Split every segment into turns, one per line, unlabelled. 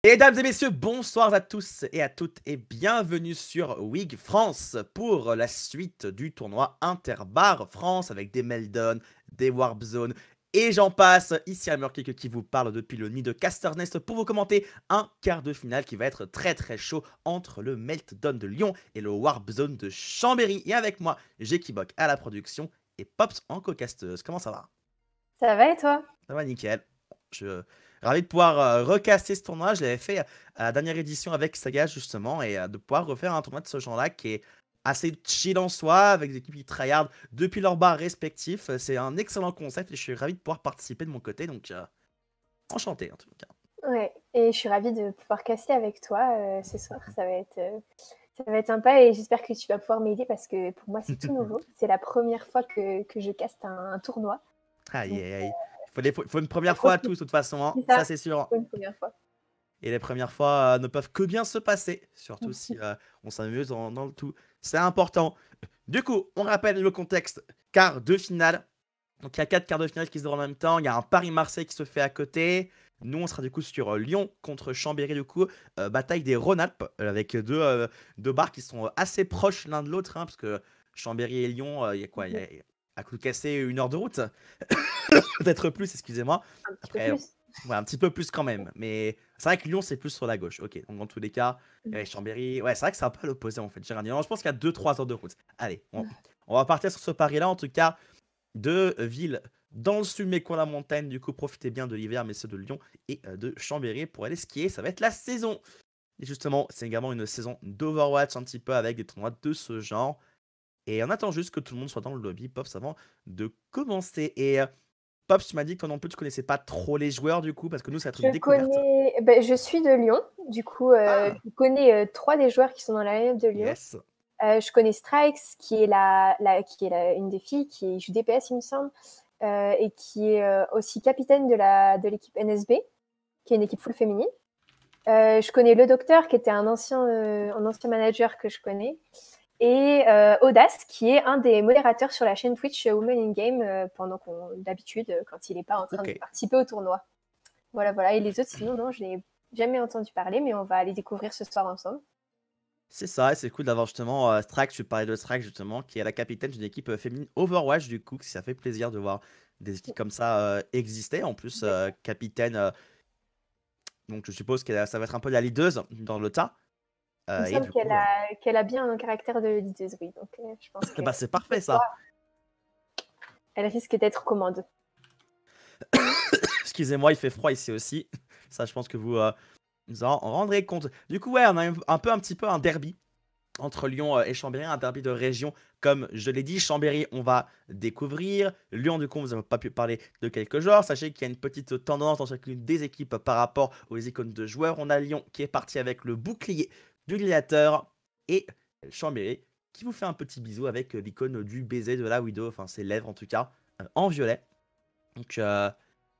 Mesdames et messieurs, bonsoir à tous et à toutes et bienvenue sur WIG France pour la suite du tournoi Interbar France avec des Meldon, des Warp Zone et j'en passe. Ici Amurkik qui vous parle depuis le nid de Caster's Nest pour vous commenter un quart de finale qui va être très chaud entre le Meltdown de Lyon et le Warp Zone de Chambéry. Et avec moi, j'ai Kibok à la production et Pops en co-casteuse. Comment ça va?
Ça va et toi?
Ça va nickel. Je ravi de pouvoir recaster ce tournoi. Je l'avais fait à la dernière édition avec Saga justement et de pouvoir refaire un tournoi de ce genre-là qui est assez chill en soi avec des équipes qui tryhard depuis leurs bars respectifs. C'est un excellent concept et je suis ravi de pouvoir participer de mon côté. Donc enchanté en tout cas.
Ouais, et je suis ravie de pouvoir caster avec toi ce soir. Ça va être sympa et j'espère que tu vas pouvoir m'aider parce que pour moi c'est tout nouveau. C'est la première fois que je caste un tournoi.
Aïe
Donc,
aïe aïe. Faut une première fois à tous de toute façon, hein.
c'est
Ça c'est sûr.
une première fois.
Et les premières fois ne peuvent que bien se passer, surtout si on s'amuse dans le tout. C'est important. Du coup, on rappelle le contexte. Quart de finale. Donc il y a 4 quarts de finale qui se déroulent en même temps. Il y a un Paris-Marseille qui se fait à côté. Nous, on sera du coup sur Lyon contre Chambéry, du coup. Bataille des Rhône-Alpes, avec deux bars qui sont assez proches l'un de l'autre. Parce que Chambéry et Lyon, il y a quoi? Il y a à coup de casser 1 heure de route. Peut-être plus, excusez-moi.
Un petit peu
Après,
plus.
ouais, un petit peu plus quand même. Mais c'est vrai que Lyon, c'est plus sur la gauche. Ok, donc dans tous les cas, Chambéry. Ouais, c'est vrai que c'est un peu l'opposé en fait. Généralement, je pense qu'il y a 2-3 heures de route. Allez, on va partir sur ce pari-là. En tout cas, deux villes dans le Sud-Mécois, la montagne. Du coup, profitez bien de l'hiver, mais ceux de Lyon et de Chambéry pour aller skier. Ça va être la saison. Et justement, c'est également une saison d'Overwatch un petit peu avec des tournois de ce genre. Et on attend juste que tout le monde soit dans le lobby, Pops, avant de commencer. Et Pops, tu m'as dit que toi non plus, tu connaissais pas trop les joueurs du coup, parce que nous, ça va être une découverte.
Je suis de Lyon. Du coup, je connais 3 des joueurs qui sont dans la line de Lyon.
Yes.
Je connais Strikes, qui est une des filles qui joue DPS, il me semble, et qui est aussi capitaine de l'équipe NSB, qui est une équipe full féminine. Je connais le docteur, qui était un ancien manager que je connais, et Audace, qui est un des modérateurs sur la chaîne Twitch Women in Game, d'habitude, quand il n'est pas en train de participer au tournoi. Voilà. Et les autres, sinon, non, je n'ai jamais entendu parler, mais on va aller découvrir ce soir ensemble.
C'est ça, et c'est cool d'avoir justement Strax, tu parlais de Strax justement, qui est la capitaine d'une équipe féminine Overwatch du coup, ça fait plaisir de voir des équipes comme ça exister. En plus, capitaine, donc je suppose que ça va être un peu la leaduse dans le tas.
Il me semble qu'elle a bien un caractère de leaduse, oui. Donc, je pense que
bah, c'est parfait ça.
Elle risque d'être commande.
Excusez-moi, il fait froid ici aussi. Ça, je pense que vous en rendrez compte. Du coup, ouais, on a un petit peu un derby entre Lyon et Chambéry, un derby de région. Comme je l'ai dit, Chambéry, on va découvrir. Lyon, du coup, vous n'avez pas pu parler de quelques joueurs. Sachez qu'il y a une petite tendance dans chacune des équipes par rapport aux icônes de joueurs. On a Lyon qui est parti avec le bouclier du gladiateur et Chambéry qui vous fait un petit bisou avec l'icône du baiser de la Widow, enfin ses lèvres en tout cas, en violet. Donc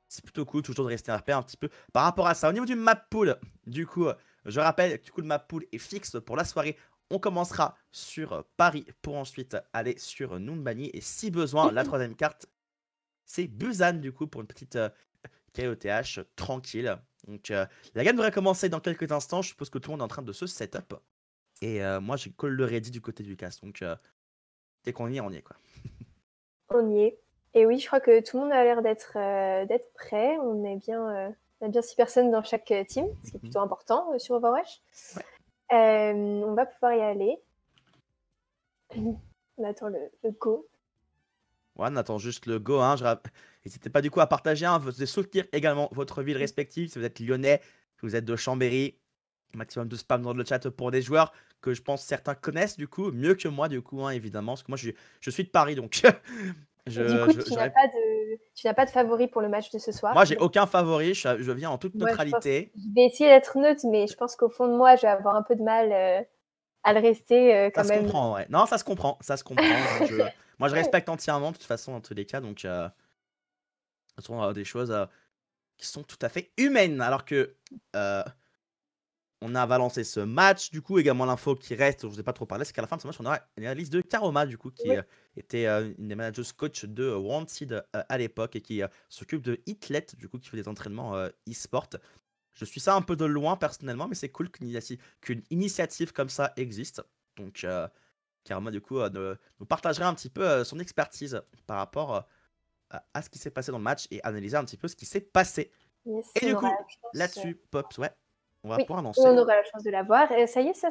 c'est plutôt cool, toujours de rester RP un petit peu par rapport à ça. Au niveau du map pool, du coup, je rappelle que le map pool est fixe pour la soirée. On commencera sur Paris pour ensuite aller sur Numbani. Et si besoin, la troisième carte, c'est Busan du coup pour une petite KOTH tranquille. Donc la game devrait commencer dans quelques instants. Je suppose que tout le monde est en train de se setup. Et moi, j'ai call le ready du côté du cast. Donc dès qu'on y est, on y est quoi.
On y est. Et oui, je crois que tout le monde a l'air d'être prêt. On a bien 6 personnes dans chaque team, ce qui est plutôt important sur Overwatch. Ouais. On va pouvoir y aller. On attend le go.
Ouais, on attend juste le go. Hein. N'hésitez pas du coup à partager, de soutenir également votre ville respective. Si vous êtes lyonnais, si vous êtes de Chambéry, maximum de spam dans le chat pour des joueurs que je pense certains connaissent du coup, mieux que moi du coup, hein, évidemment. Parce que moi, je suis de Paris, donc
tu n'as pas de favori pour le match de ce soir?
Moi, j'ai aucun favori. Je viens en toute neutralité.
Je vais essayer d'être neutre, mais je pense qu'au fond de moi, je vais avoir un peu de mal à le rester quand même.
Ça se comprend, ouais. Non, ça se comprend. Moi, je respecte entièrement, de toute façon, dans tous les cas. Donc, ce sont des choses qui sont tout à fait humaines. Alors que on a balancé ce match. Du coup, également, l'info qui reste, je ne vous ai pas trop parlé, c'est qu'à la fin de ce match, on aura une analyse de Karoma, du coup, qui était une des managers coach de Wanted à l'époque et qui s'occupe de Hitlet, du coup, qui fait des entraînements e-sport. Je suis ça un peu de loin personnellement, mais c'est cool qu'une initiative comme ça existe. Donc, Karma, du coup, nous partagerait un petit peu son expertise par rapport à ce qui s'est passé dans le match et analyser un petit peu ce qui s'est passé.
Yes,
Et
on
du
aura
coup,
la chance.
là-dessus, Pops, ouais, on va
Oui,
pouvoir
on
lancer.
aura la chance de la voir. Et ça y est, ça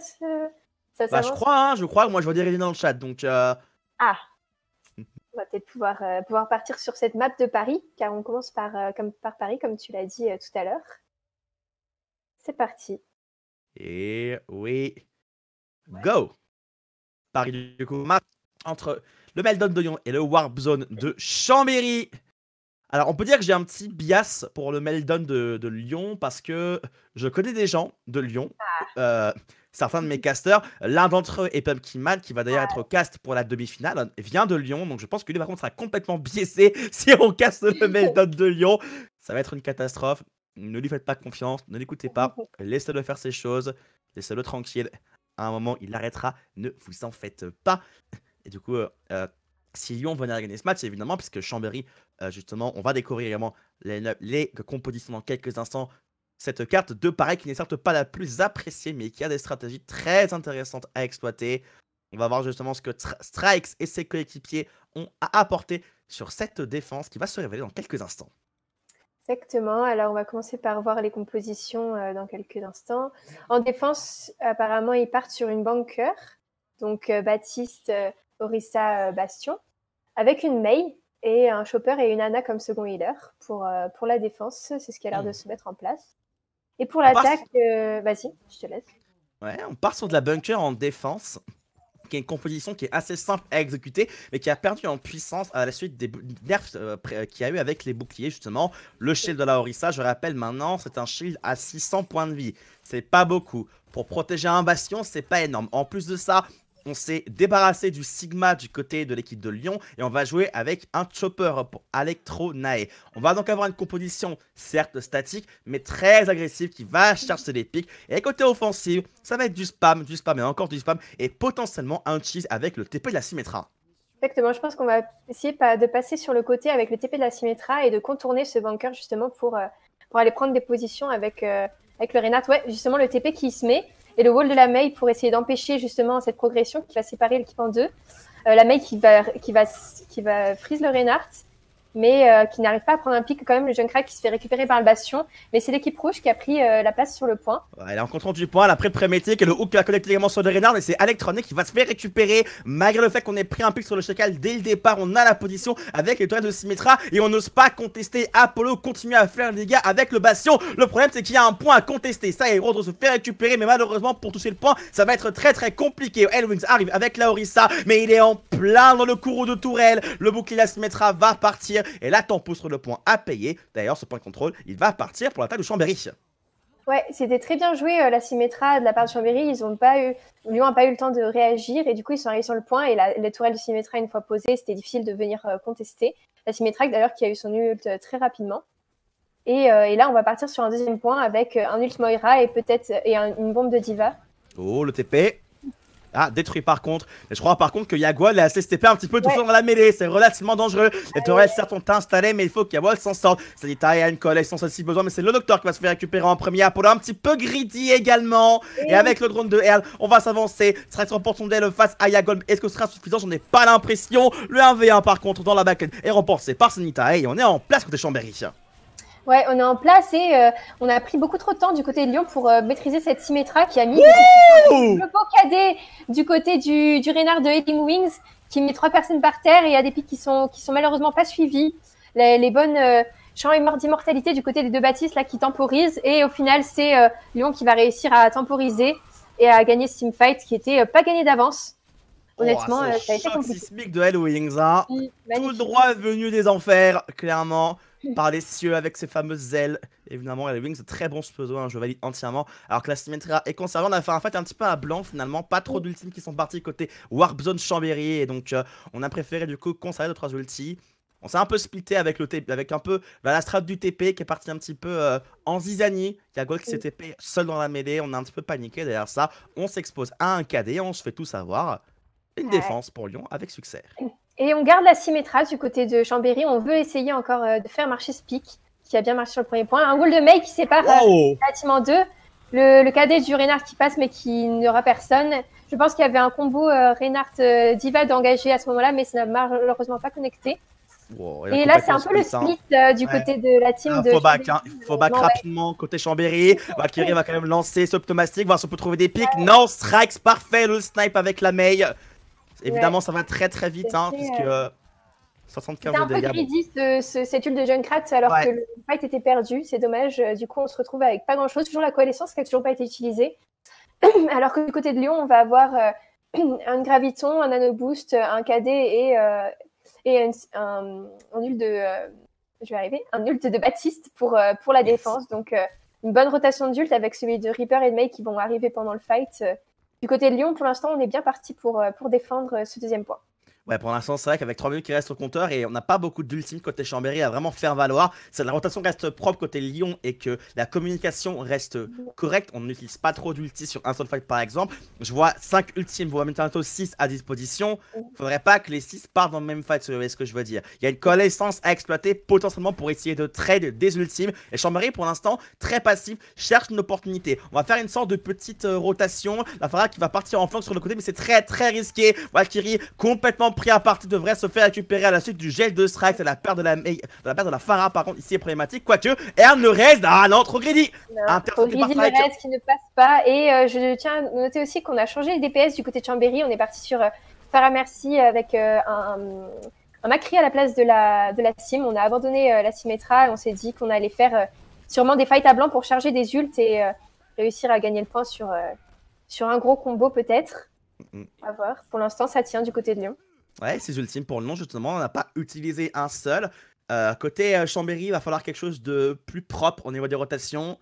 Bah,
s'avance.
je crois, moi je vois des réunions dans le chat, donc
Ah, on va peut-être pouvoir partir sur cette map de Paris, car on commence par Paris, comme tu l'as dit tout à l'heure. C'est parti.
Et oui, go! Paris, du coup, map entre le Meldon de Lyon et le Warp Zone de Chambéry. Alors, on peut dire que j'ai un petit bias pour le Meldon de Lyon parce que je connais des gens de Lyon, euh, certains de mes casters. L'un d'entre eux est Pumpkin Man, qui va d'ailleurs être cast pour la demi-finale, vient de Lyon. Donc, je pense que lui, par contre, sera complètement biaisé si on casse le Meldon de Lyon. Ça va être une catastrophe. Ne lui faites pas confiance, ne l'écoutez pas. Laissez-le faire ses choses, laissez-le tranquille. À un moment, il arrêtera. Ne vous en faites pas. Et du coup, si Lyon venait à gagner ce match, évidemment, puisque Chambéry, justement, on va découvrir également les compositions dans quelques instants. Cette carte de pareil qui n'est certes pas la plus appréciée, mais qui a des stratégies très intéressantes à exploiter. On va voir justement ce que Strikes et ses coéquipiers ont à apporter sur cette défense qui va se révéler dans quelques instants.
Exactement. Alors, on va commencer par voir les compositions dans quelques instants. En défense, apparemment, ils partent sur une bunker. Donc, Baptiste, Orisa, Bastion, avec une Mei et un Chopper et une Ana comme second healer pour la défense. C'est ce qui a l'air de se mettre en place. Et pour l'attaque, vas-y, je te laisse.
Ouais, on part sur de la bunker en défense, qui est une composition qui est assez simple à exécuter, mais qui a perdu en puissance à la suite des nerfs qu'il y a eu avec les boucliers, justement. Le shield de la Orisa, je rappelle maintenant, c'est un shield à 600 points de vie. C'est pas beaucoup. Pour protéger un bastion, c'est pas énorme. En plus de ça, on s'est débarrassé du Sigma du côté de l'équipe de Lyon et on va jouer avec un Chopper pour Electro Nae. On va donc avoir une composition certes statique mais très agressive qui va chercher les pics. Et côté offensif, ça va être du spam et encore du spam et potentiellement un cheese avec le TP de la Symmetra.
Exactement, je pense qu'on va essayer de passer sur le côté avec le TP de la Symmetra et de contourner ce bunker justement pour aller prendre des positions avec le Reinhardt. Ouais, justement le TP qui se met. Et le wall de la Mei pour essayer d'empêcher justement cette progression qui va séparer l'équipe en deux. La Mei qui va freeze le Reinhardt, mais qui n'arrive pas à prendre un pic quand même. Le Junkrat qui se fait récupérer par le Bastion. Mais c'est l'équipe rouge qui a pris la place sur le point.
Ouais, elle est en contrôle du point, elle a pris le prémétique et le hook qui va connecter également sur le Reinhardt. Et c'est Electronic qui va se faire récupérer. Malgré le fait qu'on ait pris un pic sur le Chacal dès le départ, on a la position avec les toilettes de Symmetra. Et on n'ose pas contester. Apollo continue à faire des dégâts avec le Bastion. Le problème, c'est qu'il y a un point à contester. Ça, Hérodre se fait récupérer. Mais malheureusement, pour toucher le point, ça va être très très compliqué. Elwings arrive avec la Orisa, mais il est en plein dans le courroux de tourelle. Le bouclier de la Symmetra va partir. Et là, Tempo sur le point à payer. D'ailleurs, ce point de contrôle, il va partir pour l'attaque de Chambéry.
Ouais, c'était très bien joué la Symmetra de la part de Chambéry. Lyon n'a pas eu le temps de réagir et du coup ils sont arrivés sur le point et la tourelle de Symmetra une fois posée, c'était difficile de venir contester. La Symmetra d'ailleurs qui a eu son ult très rapidement. Et là on va partir sur un deuxième point avec un ult Moira et peut-être une bombe de Diva.
Oh le TP. Ah, détruit par contre. Mais je crois par contre que Yagwal est assez TP un petit peu tout seul dans la mêlée. C'est relativement dangereux. Les tourelles certes ont installé, mais il faut qu'Yagwal s'en sorte. Ça dit taille à une collection si besoin, mais c'est le docteur qui va se faire récupérer en premier. Apollo un petit peu greedy également. Et avec le drone de Earl, on va s'avancer. Strax remporte son duel face à Yagwal. Est-ce que ce sera suffisant? J'en ai pas l'impression. Le 1v1 par contre dans la backlane est remporté par Senita. Et on est en place côté Chambéry.
Ouais, on est en place et on a pris beaucoup trop de temps du côté de Lyon pour maîtriser cette Symmetra qui a mis le beau cadet du côté du Reinhardt de Heading Wings qui met 3 personnes par terre et il y a des pics qui sont malheureusement pas suivis. Les bonnes champs d'immortalité du côté des deux Baptistes là qui temporisent et au final c'est Lyon qui va réussir à temporiser et à gagner ce teamfight qui était pas gagné d'avance. Honnêtement, ça a été compliqué.
Sismique de Hellwings, hein. Tout droit venu des enfers, clairement. Par les cieux avec ses fameuses ailes. Évidemment, Hellwings, c'est très bon ce pseudo, hein, je valide entièrement. Alors que la Symmetra est conservée, on a fait un fight un petit peu à blanc finalement. Pas trop d'ultimes qui sont partis côté Warp Zone Chambéry. Et donc, on a préféré du coup conserver nos 3 ultis. On s'est un peu splitté avec le TP, avec un peu la strat du TP qui est parti un petit peu en zizanie. Yagwal qui s'est TP seul dans la mêlée. On a un petit peu paniqué derrière ça. On s'expose à un KD, on se fait tout savoir. Une défense pour Lyon avec succès.
Et on garde la Symmetra du côté de Chambéry. On veut essayer encore de faire marcher ce pic qui a bien marché sur le premier point. Un wall de Mei qui sépare la team en deux. Le cadet du Reinhardt qui passe mais qui n'aura personne. Je pense qu'il y avait un combo Reinhardt Diva d'engager à ce moment-là, mais ça n'a malheureusement pas connecté.
Wow,
et là, c'est un peu le split du côté de la team de
Faut back rapidement côté Chambéry. Valkyrie va quand même lancer ce Optomastic, voir si on peut trouver des pics. Non, Strikes, parfait, le snipe avec la Mei. Évidemment, ça va très très vite, puisque 75 de dégâts.
C'est un peu greedy cette ult de Junkrat, alors que le fight était perdu. C'est dommage. Du coup, on se retrouve avec pas grand-chose. Toujours la coalescence qui n'a toujours pas été utilisée. Alors que du côté de Lyon, on va avoir un Graviton, un Nano Boost, un KD et un ult de... je vais arriver. Un ult de Baptiste pour la défense. Donc, une bonne rotation d'ult avec celui de Reaper et de Mei qui vont arriver pendant le fight. Du côté de Lyon, pour l'instant, on est bien parti pour défendre ce deuxième point.
Ouais, pour l'instant, c'est vrai qu'avec 3 minutes qui restent au compteur et on n'a pas beaucoup d'ultime côté Chambéry à vraiment faire valoir. La rotation reste propre côté Lyon et que la communication reste correcte. On n'utilise pas trop d'ulti sur un seul fight par exemple. Je vois 5 ultimes, voire bientôt 6 à disposition. Faudrait pas que les 6 partent dans le même fight, c'est ce que je veux dire. Il y a une connaissance à exploiter potentiellement pour essayer de trade des ultimes. Et Chambéry, pour l'instant, très passif, cherche une opportunité. On va faire une sorte de petite rotation. La Pharah qui va partir en flanc sur le côté, mais c'est très très risqué. Valkyrie complètement pris à partie, devrait se faire récupérer à la suite du gel de Strike. C'est la perte de la Pharah par contre ici est problématique, quoique Ern le reste, ah non, trop greedy.
Trop greedy le reste qui ne passe pas. Et je tiens à noter aussi qu'on a changé les DPS du côté de Chambéry. On est parti sur Pharah Mercy avec un Macri à la place de la Sim. On a abandonné la Symmetra et on s'est dit qu'on allait faire sûrement des fights à blanc pour charger des ults et réussir à gagner le point sur un gros combo peut-être. À voir. Pour l'instant, ça tient du côté de Lyon.
Ouais, ces ultimes pour le nom, justement, on n'a pas utilisé un seul. Côté Chambéry, il va falloir quelque chose de plus propre au niveau des rotations.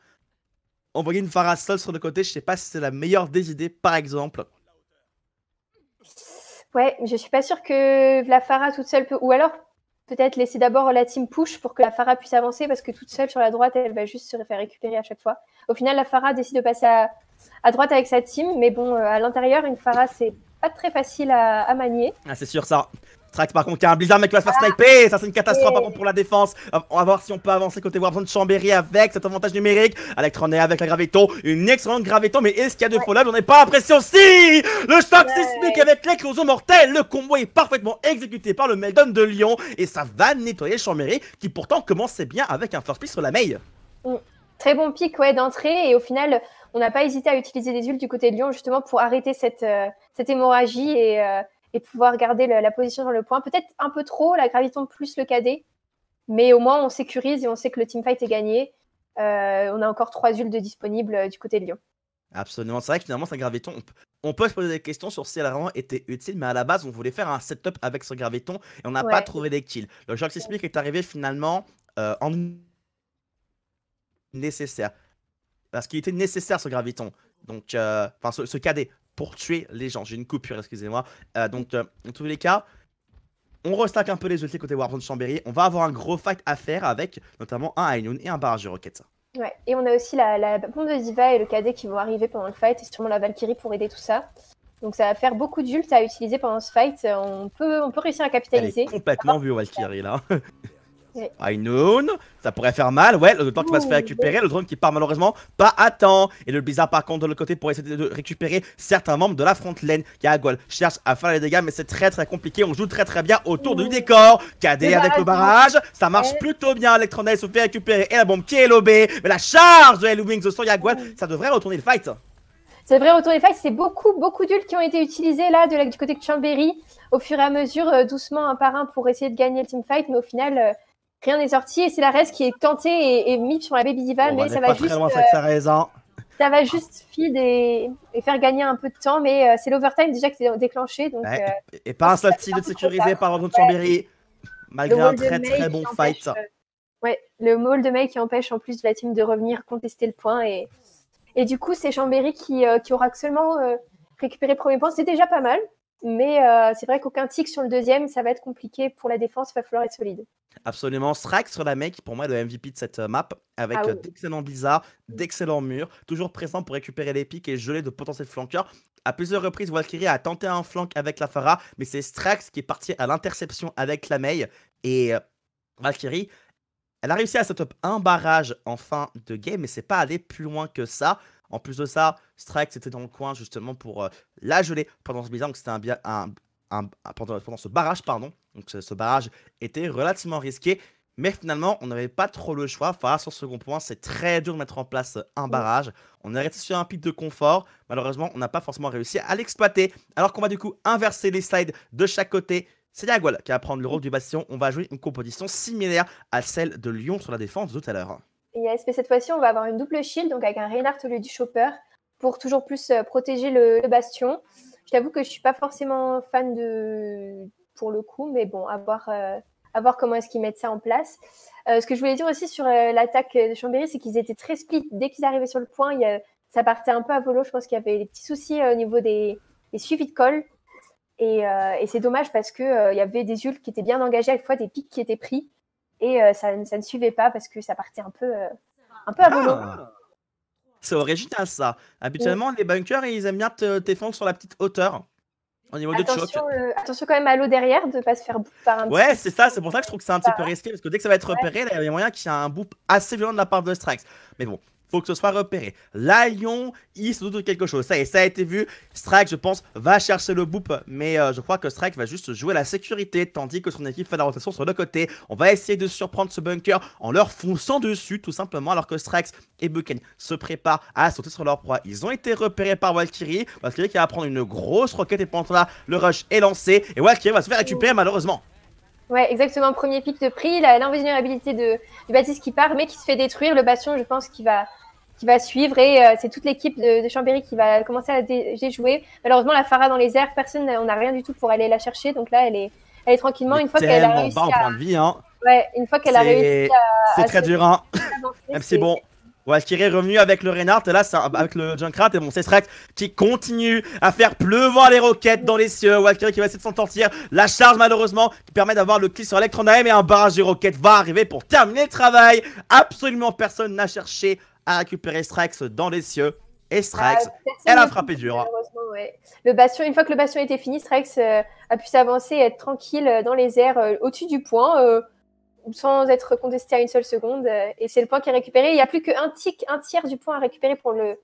Envoyer une Pharah seule sur le côté, je sais pas si c'est la meilleure des idées, par exemple. Ouais,
je suis pas sûre que la Pharah toute seule peut... Ou alors, peut-être laisser d'abord la team push pour que la Pharah puisse avancer, parce que toute seule sur la droite, elle va juste se faire récupérer à chaque fois. Au final, la Pharah décide de passer à droite avec sa team, mais bon, à l'intérieur, une Pharah, c'est pas très facile à manier.
Ah, c'est sûr ça. Trax par contre, il y a un Blizzard mec qui va se faire sniper. Ça, c'est une catastrophe par contre pour la défense. On va voir si on peut avancer côté Warzone de Chambéry avec cet avantage numérique. Electron est avec la Graviton. Une excellente Graviton, mais est-ce qu'il y a de follow? J'en ai pas l'impression. Si le choc sismique avec l'éclosion mortelle. Le combo est parfaitement exécuté par le Meldon de Lyon. Et ça va nettoyer Chambéry qui pourtant commençait bien avec un first pick sur la Mei.
Très bon pick d'entrée. Et au final, on n'a pas hésité à utiliser des ults du côté de Lyon justement pour arrêter cette hémorragie et pouvoir garder la position sur le point. Peut-être un peu trop, la Graviton plus le KD, mais au moins on sécurise et on sait que le teamfight est gagné. On a encore 3 ults disponibles du côté de Lyon.
Absolument, c'est vrai que finalement, sa Graviton, on peut se poser des questions sur si elle a vraiment été utile, mais à la base, on voulait faire un setup avec ce Graviton et on n'a pas trouvé des kills. Le choc sismique est arrivé finalement en nécessaire. Parce qu'il était nécessaire ce Graviton. Donc, enfin, ce KD pour tuer les gens. J'ai une coupure, excusez-moi. Donc, dans tous les cas, on restack un peu les ultis côté Warzone Chambéry. On va avoir un gros fight à faire avec notamment un Ainun et un barrage de roquettes.
Ouais, et on a aussi la pompe de Diva et le KD qui vont arriver pendant le fight et sûrement la Valkyrie pour aider tout ça. Donc, ça va faire beaucoup d'ults à utiliser pendant ce fight. On peut réussir à capitaliser.
Elle est complètement vue, Valkyrie, là. Ainun, ça pourrait faire mal, ouais, le temps qui va se faire récupérer, le drone qui part malheureusement pas à temps. Et le Blizzard par contre de l'autre côté pour essayer de récupérer certains membres de la front lane. Yagol cherche à faire les dégâts mais c'est très très compliqué, on joue très très bien autour du décor. KD avec le barrage, ça marche plutôt bien, Electron se fait récupérer et la bombe qui est lobée. Mais la charge de Hellwings sur Yagol, ça devrait retourner le fight.
C'est vrai, retourner le fight, c'est beaucoup d'ults qui ont été utilisés là du côté de Chambéry au fur et à mesure, doucement un par un pour essayer de gagner le teamfight, mais au final... rien n'est sorti et c'est la Rez qui est tentée et mise sur la Baby Diva, mais ça va juste ça va juste feed et faire gagner un peu de temps, mais c'est l'overtime déjà qui est déclenché. Donc,
et pas un seul style de sécuriser par Warzone Chambéry, malgré un très bon fight.
Le maul de Mei qui empêche en plus de la team de revenir contester le point et du coup c'est Chambéry qui aura seulement récupéré le premier point, c'est déjà pas mal. Mais c'est vrai qu'aucun tick sur le deuxième, ça va être compliqué pour la défense, il va falloir être solide.
Absolument, Strike sur la Mei qui pour moi est le MVP de cette map, avec d'excellents blizzards, d'excellents murs, toujours présent pour récupérer les pics et geler de potentiels flanqueurs. À plusieurs reprises, Valkyrie a tenté un flank avec la Pharah, mais c'est Strax qui est parti à l'interception avec la Mei. Et Valkyrie Elle a réussi à setup un barrage en fin de game, mais c'est pas allé plus loin que ça. En plus de ça, Strike était dans le coin justement pour la geler pendant ce blizzard. Donc c'était pendant ce barrage, pardon. Donc ce barrage était relativement risqué. Mais finalement, on n'avait pas trop le choix. Enfin, sur ce second point, c'est très dur de mettre en place un barrage. On est resté sur un pic de confort. Malheureusement, on n'a pas forcément réussi à l'exploiter. Alors qu'on va du coup inverser les slides de chaque côté. C'est Diagual qui va prendre le rôle du bastion. On va jouer une composition similaire à celle de Lyon sur la défense de tout à l'heure.
Yes, mais cette fois-ci, on va avoir une double shield, donc avec un Reinhardt au lieu du Chopper, pour toujours plus protéger le bastion. Je t'avoue que je suis pas forcément fan pour le coup, mais bon, à voir comment est-ce qu'ils mettent ça en place. Ce que je voulais dire aussi sur l'attaque de Chambéry, c'est qu'ils étaient très split. Dès qu'ils arrivaient sur le point, ça partait un peu à volo. Je pense qu'il y avait des petits soucis au niveau des suivis de call. Et c'est dommage parce qu'il y avait des ults qui étaient bien engagés, à la fois des pics qui étaient pris. Et ça ne suivait pas parce que ça partait un peu à volo.
C'est original ça. Habituellement, les bunkers, ils aiment bien te défendre sur la petite hauteur. Au niveau de choc.
Attention quand même à l'eau derrière, de ne pas se faire bouffer par un
Ouais, c'est ça, c'est pour ça que je trouve que c'est un petit peu risqué, parce que dès que ça va être repéré, là, il y a moyen qu'il y ait un boop assez violent de la part de Strax. Mais bon, faut que ce soit repéré. Là, Lyon, il se doute de quelque chose. Ça a été vu. Strax, je pense, va chercher le boop, mais je crois que Strax va juste jouer la sécurité, tandis que son équipe fait la rotation sur le côté. On va essayer de surprendre ce bunker en leur fonçant dessus, tout simplement, alors que Strax et Buken se préparent à sauter sur leur proie. Ils ont été repérés par Valkyrie. Valkyrie qui va prendre une grosse roquette, et pendant là, le rush est lancé, et Valkyrie va se faire récupérer malheureusement.
Ouais, exactement. Premier pic de prix, l'invulnérabilité du Baptiste qui part, mais qui se fait détruire. Le bastion, je pense, qui va suivre. Et c'est toute l'équipe de Chambéry qui va commencer à déjouer. Malheureusement, la Pharah dans les airs, on n'a rien du tout pour aller la chercher. Donc là, elle est tranquillement. Une fois qu'elle a réussi
en point de vie, hein.
Ouais, une fois qu'elle a réussi
c'est très dur, hein. Même si bon. Valkyrie est revenu avec le Reinhardt, et là c'est avec le Junkrat, et bon c'est Strax qui continue à faire pleuvoir les roquettes dans les cieux. Valkyrie qui va essayer de s'en sortir, la charge malheureusement qui permet d'avoir le kill sur Electronae, mais un barrage de roquettes va arriver pour terminer le travail. Absolument personne n'a cherché à récupérer Strax dans les cieux. Et Strax, elle a frappé dur.
Ouais. Le bastion, une fois que le bastion était fini, Strax a pu s'avancer et être tranquille dans les airs au-dessus du point. Sans être contesté à une seule seconde, et c'est le point qui est récupéré. Il n'y a plus qu'un tiers du point à récupérer pour le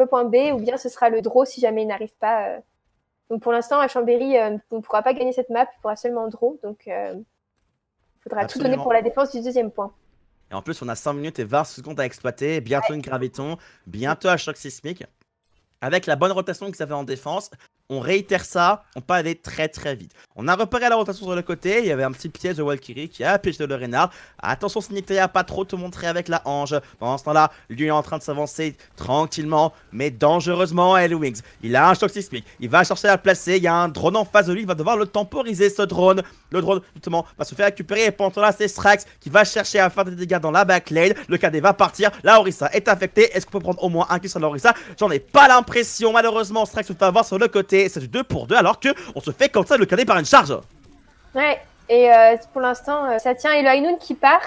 point B, ou bien ce sera le draw si jamais il n'arrive pas. Donc pour l'instant, à Chambéry, on ne pourra pas gagner cette map, il pourra seulement draw, donc il faudra tout donner pour la défense du deuxième point.
Et en plus, on a 5 minutes et 20 secondes à exploiter, bientôt une graviton, bientôt un choc sismique. Avec la bonne rotation qu'ils avaient en défense, on réitère ça, on peut aller très très vite. On a repéré la rotation sur le côté, il y avait un petit piège de Valkyrie qui a piégé le Reinhardt. Attention Sanité à pas trop te montrer avec la hange. Pendant ce temps-là, lui est en train de s'avancer tranquillement, mais dangereusement à Wings. Il a un choc sismique, il va chercher à le placer, il y a un drone en face de lui, il va devoir le temporiser ce drone. Le drone justement va se faire récupérer, et pendant ce temps-là c'est Strax qui va chercher à faire des dégâts dans la backlane. Le KD va partir, la Orisa est affectée. Est-ce qu'on peut prendre au moins un kill sur la Orisa? J'en ai pas l'impression, malheureusement Strax se fait avoir sur le côté. C'est du 2 pour 2 alors qu'on se fait comme ça le cadet par une charge.
Ouais, et pour l'instant ça tient. Et le Ainoun qui part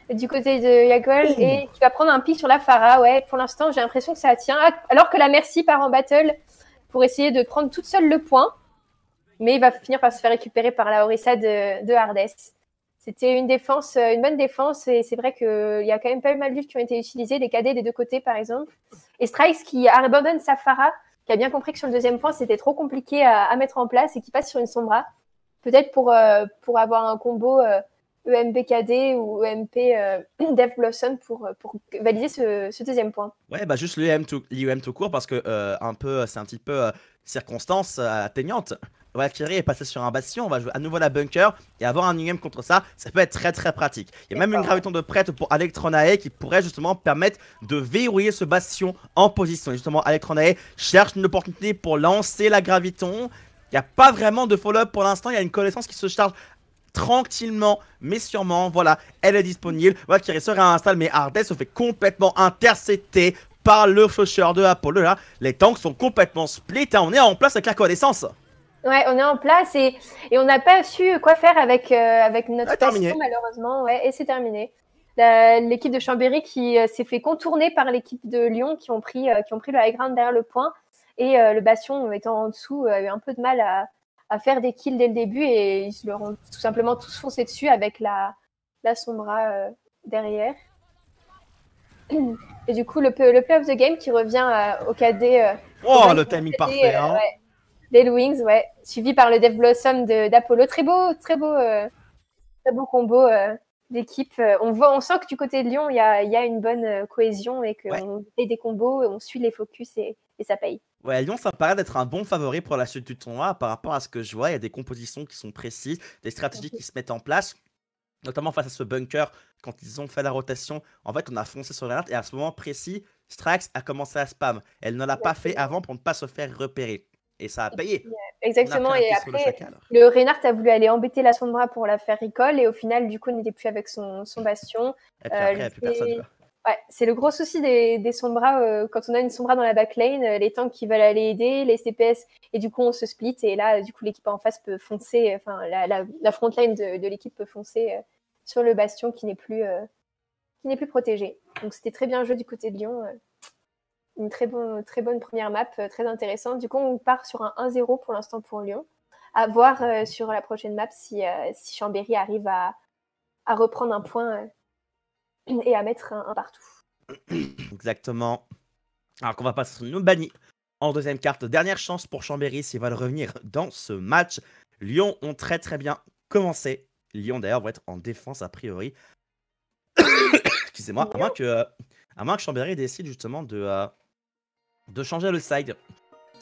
du côté de Yagol et qui va prendre un pic sur la Pharah. Ouais, pour l'instant j'ai l'impression que ça tient. Alors que la Mercy part en battle pour essayer de prendre toute seule le point. Mais il va finir par se faire récupérer par la Orisa de Hardest. C'était une bonne défense, et c'est vrai qu'il y a quand même pas mal d'ults qui ont été utilisés, des KD des deux côtés par exemple. Et Strikes qui abandonne sa Pharah, qui a bien compris que sur le deuxième point, c'était trop compliqué à mettre en place, et qui passe sur une Sombra. Peut-être pour avoir un combo EMP-KD ou EMP Death Blossom pour valider ce deuxième point.
Ouais, bah juste l'UM tout court, parce que c'est un petit peu circonstance atteignante. Valkyrie est passé sur un bastion, on va jouer à nouveau la bunker, et avoir un UM contre ça, ça peut être très très pratique. Il y a même une graviton de prête pour Electronae qui pourrait justement permettre de verrouiller ce bastion en position. Et justement, Electronae cherche une opportunité pour lancer la graviton. Il n'y a pas vraiment de follow-up pour l'instant, il y a une connaissance qui se charge tranquillement mais sûrement. Voilà, elle est disponible. Valkyrie se réinstalle, mais Hardest se fait complètement intercepter par le faucheur de Apollo. Là, les tanks sont complètement split, hein. On est en place avec la connaissance.
Ouais, on est en place, et on n'a pas su quoi faire avec notre bastion, malheureusement. Ouais, et c'est terminé. L'équipe de Chambéry qui s'est fait contourner par l'équipe de Lyon qui ont pris le high ground derrière le point, et le bastion étant en dessous a eu un peu de mal à faire des kills dès le début, et ils leur ont tout simplement tous foncé dessus avec la la Sombra derrière. Et du coup, le play of the game qui revient au KD.
Oh, le timing parfait. Hein.
Ouais. Des Wings, ouais. Suivi par le Death Blossom d'Apollo. Très beau combo d'équipe. On sent que du côté de Lyon, il y a une bonne cohésion et qu'on fait des combos, on suit les focus et ça paye.
Ouais, Lyon, ça me paraît d'être un bon favori pour la suite du tournoi par rapport à ce que je vois. Il y a des compositions qui sont précises, des stratégies qui se mettent en place, notamment face à ce bunker. Quand ils ont fait la rotation, en fait, on a foncé sur l'alerte et à ce moment précis, Strax a commencé à spam. Elle ne l'a pas fait avant pour ne pas se faire repérer. Et ça a payé.
Exactement, et après, le Reinhardt a voulu aller embêter la Sombra pour la faire recall, et au final, du coup, il n'était plus avec son bastion.
Et puis après, il n'y a plus personne. Quoi.
Ouais, c'est le gros souci des Sombra. Quand on a une Sombra dans la backline, les tanks qui veulent aller aider, les CPS, et du coup, on se split, et là, du coup, l'équipe en face peut foncer, enfin, la frontline de l'équipe peut foncer sur le bastion qui n'est plus protégé. Donc, c'était très bien joué du côté de Lyon. Une très bonne première map, très intéressante. Du coup, on part sur un 1-0 pour l'instant pour Lyon. À voir sur la prochaine map si Chambéry arrive à reprendre un point et à mettre un partout.
Exactement. Alors qu'on va passer sur Numbani en deuxième carte. Dernière chance pour Chambéry s'ils veulent revenir dans ce match. Lyon ont très bien commencé. Lyon d'ailleurs va être en défense a priori. Excusez-moi, à moins que Chambéry décide justement de changer le side.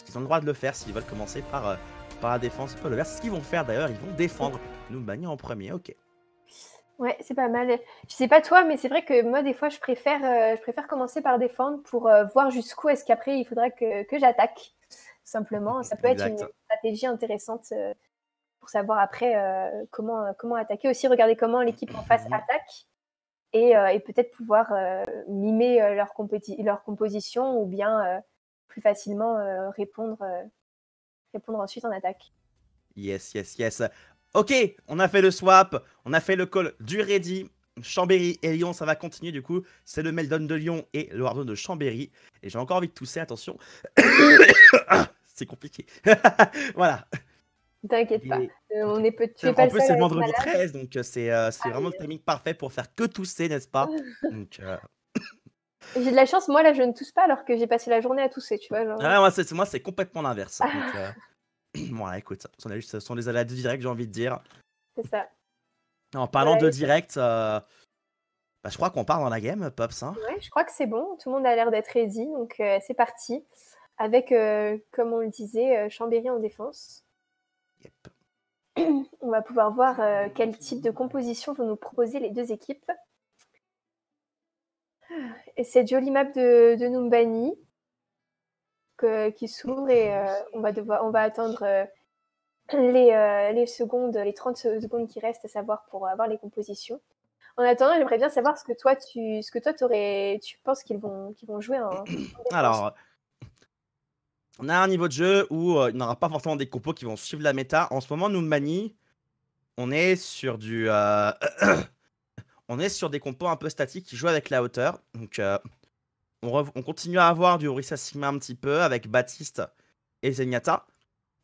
Ils ont le droit de le faire s'ils veulent commencer par la défense. Ils peuvent le faire. C'est ce qu'ils vont faire d'ailleurs. Ils vont défendre Numbani en premier. Ok.
Ouais, c'est pas mal. Je sais pas toi, mais c'est vrai que moi, des fois, je préfère commencer par défendre pour voir jusqu'où est-ce qu'après, il faudra que j'attaque. Simplement, ça peut être une stratégie intéressante pour savoir après comment attaquer. Aussi, regarder comment l'équipe en face attaque et peut-être pouvoir mimer leur composition ou bien plus facilement répondre ensuite en attaque.
Yes. Ok, on a fait le swap, on a fait le call du ready. Chambéry et Lyon, ça va continuer du coup. C'est le Meldon de Lyon et le Wardon de Chambéry. Et j'ai encore envie de tousser, attention. C'est compliqué. Voilà.
T'inquiète pas. On est peu. Tu es
en
pas
plus, c'est le vendredi 13, donc c'est vraiment le timing parfait pour faire que tousser, n'est-ce pas? Donc,
j'ai de la chance, moi là, je ne tousse pas alors que j'ai passé la journée à tousser, tu vois. Genre...
Ah, moi, c'est complètement l'inverse. Voilà, écoute, ce sont les aléas du direct, j'ai envie de dire.
C'est ça.
En parlant de direct, je crois qu'on part dans la game, Pops. Hein.
Ouais, je crois que c'est bon. Tout le monde a l'air d'être ready, donc c'est parti. Avec, comme on le disait, Chambéry en défense. Yep. On va pouvoir voir quel type de composition vont nous proposer les deux équipes. Et cette jolie map de Numbani qui s'ouvre et on va attendre les 30 secondes qui restent, à savoir pour avoir les compositions. En attendant, j'aimerais bien savoir ce que toi tu penses qu'ils vont jouer en
Alors, on a un niveau de jeu où il n'y aura pas forcément des compos qui vont suivre la méta. En ce moment, Numbani, on est sur du on est sur des compos un peu statiques qui jouent avec la hauteur. Donc on continue à avoir du Orisa Sigma un petit peu avec Baptiste et Zenyatta.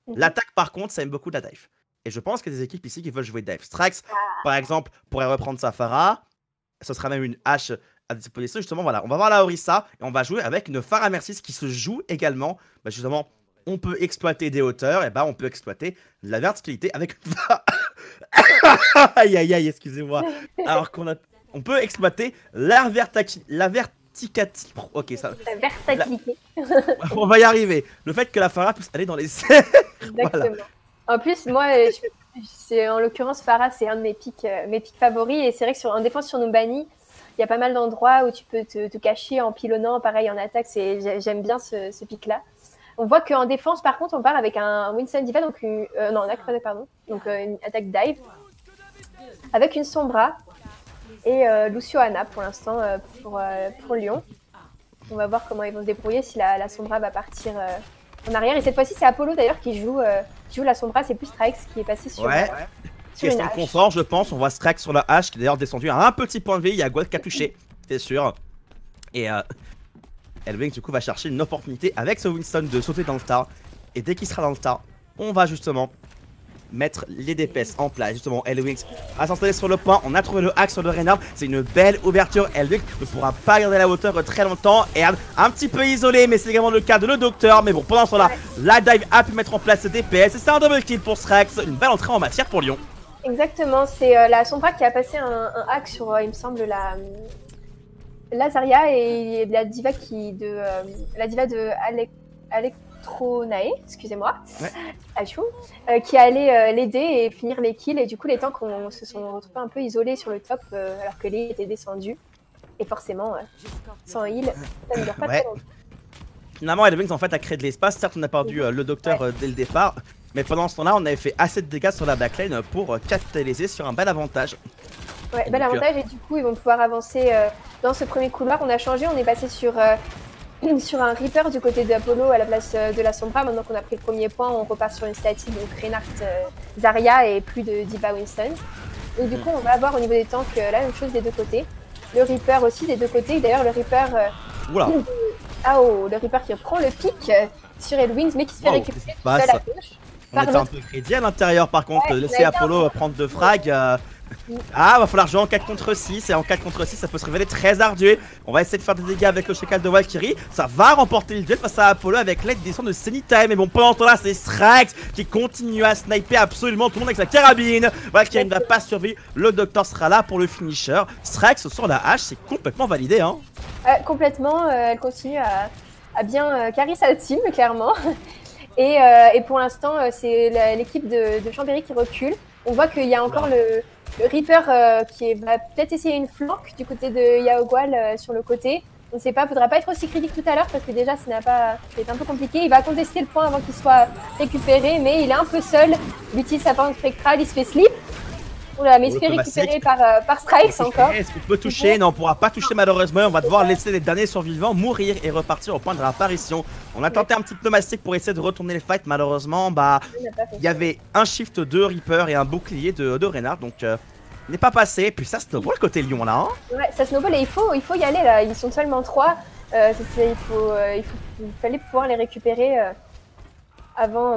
L'attaque, par contre, ça aime beaucoup la dive. Et je pense qu'il y a des équipes ici qui veulent jouer dive. Strax, par exemple, pourrait reprendre sa Pharah. Ce sera même une hache à disposition. Justement, voilà, on va voir la Orisa et on va jouer avec une Pharah Mercis qui se joue également. Bah, justement, on peut exploiter des hauteurs et bah on peut exploiter la verticalité avec une aïe, excusez-moi. Alors on peut exploiter la verticalité. Ok, ça.
La versatilité.
On va y arriver. Le fait que la Pharah puisse aller dans les serres.
Exactement. Voilà. En plus, moi, c'est en l'occurrence Pharah, c'est un de mes pics favoris. Et c'est vrai que en défense sur Numbani, il y a pas mal d'endroits où tu peux te cacher en pilonnant. Pareil, en attaque, j'aime bien ce pic-là. On voit qu'en défense, par contre, on part avec un Winston Diva, donc une attaque dive, avec une Sombra et Lucio Ana pour l'instant pour Lyon. On va voir comment ils vont se débrouiller, si la Sombra va partir en arrière. Et cette fois-ci, c'est Apollo d'ailleurs qui joue la Sombra, c'est plus Strax qui est passé sur
question de confort, je pense. On voit Strax sur la hache qui est d'ailleurs descendu à un petit point de vie. Il y a Guad qui a touché, c'est sûr. Et Elwing du coup va chercher une opportunité avec ce Winston de sauter dans le tas. Et dès qu'il sera dans le tas, on va justement mettre les DPS en place. Justement, Elwix va s'installer sur le point. On a trouvé le hack sur le Reinhardt. C'est une belle ouverture. Elwix ne pourra pas garder la hauteur très longtemps. Et un petit peu isolé, mais c'est également le cas de le docteur. Mais bon, pendant ce temps-là, la dive a pu mettre en place le DPS. Et c'est un double kill pour Strax. Une belle entrée en matière pour Lyon. Exactement, c'est la Sombra qui a passé un hack sur, il me semble, la Zarya et la diva de Electronae, excusez-moi, qui allait l'aider et finir les kills. Et du coup, les tanks se sont retrouvés un peu isolés sur le top alors que Lee était descendu. Et forcément, sans heal, ça ne dure pas trop longtemps. Finalement, Elwings en fait a créé de l'espace. Certes, on a perdu le docteur dès le départ. Mais pendant ce temps-là, on avait fait assez de dégâts sur la backline pour capitaliser sur un bel avantage. Ouais, bel avantage, et du coup, ils vont pouvoir avancer dans ce premier couloir. On a changé, on est passé sur un Reaper du côté d'Apollo à la place de la Sombra. Maintenant qu'on a pris le premier point, on repart sur une statique, donc Reinhardt, Zarya et plus de Diva Winston. Donc du coup, on va avoir au niveau des tanks la même chose des deux côtés. Le Reaper aussi des deux côtés. D'ailleurs, le Reaper... le Reaper qui prend le pic sur Elwings, mais qui se fait récupérer tout seul à gauche. On était un peu crédit à l'intérieur par contre, laisser Apollo prendre de frag. Va falloir jouer en 4 contre 6, et en 4 contre 6 ça peut se révéler très ardu. On va essayer de faire des dégâts avec le Shekel de Valkyrie. Ça va remporter le duel face à Apollo avec l'aide des soins de Senita. Mais bon, pendant ce temps là, c'est Strax qui continue à sniper absolument tout le monde avec sa carabine. Valkyrie ne va pas survivre, le docteur sera là pour le finisher. Strax sur la hache, c'est complètement validé hein. Complètement, elle continue à bien carry sa team clairement. Et pour l'instant, c'est l'équipe de Chambéry qui recule. On voit qu'il y a encore le Reaper qui va peut-être essayer une flanque du côté de Yaogual sur le côté. On ne sait pas, il ne faudra pas être aussi critique tout à l'heure parce que déjà, c'est un peu compliqué. Il va contester le point avant qu'il soit récupéré, mais il est un peu seul. Il utilise sa forme spectrale, il se fait slip. Oula, mais il se fait récupérer par Strikes encore. Est-ce qu'on peut toucher? Non, on pourra pas toucher malheureusement. On va devoir laisser les derniers survivants mourir et repartir au point de réapparition. On a tenté un petit pneumatique pour essayer de retourner les fights. Malheureusement, il y avait un shift de Reaper et un bouclier de Reinhardt. Donc, il n'est pas passé. Puis ça snowball côté Lyon là. Hein. Ouais, ça snowball et il faut y aller là. Ils sont seulement 3. Il fallait pouvoir les récupérer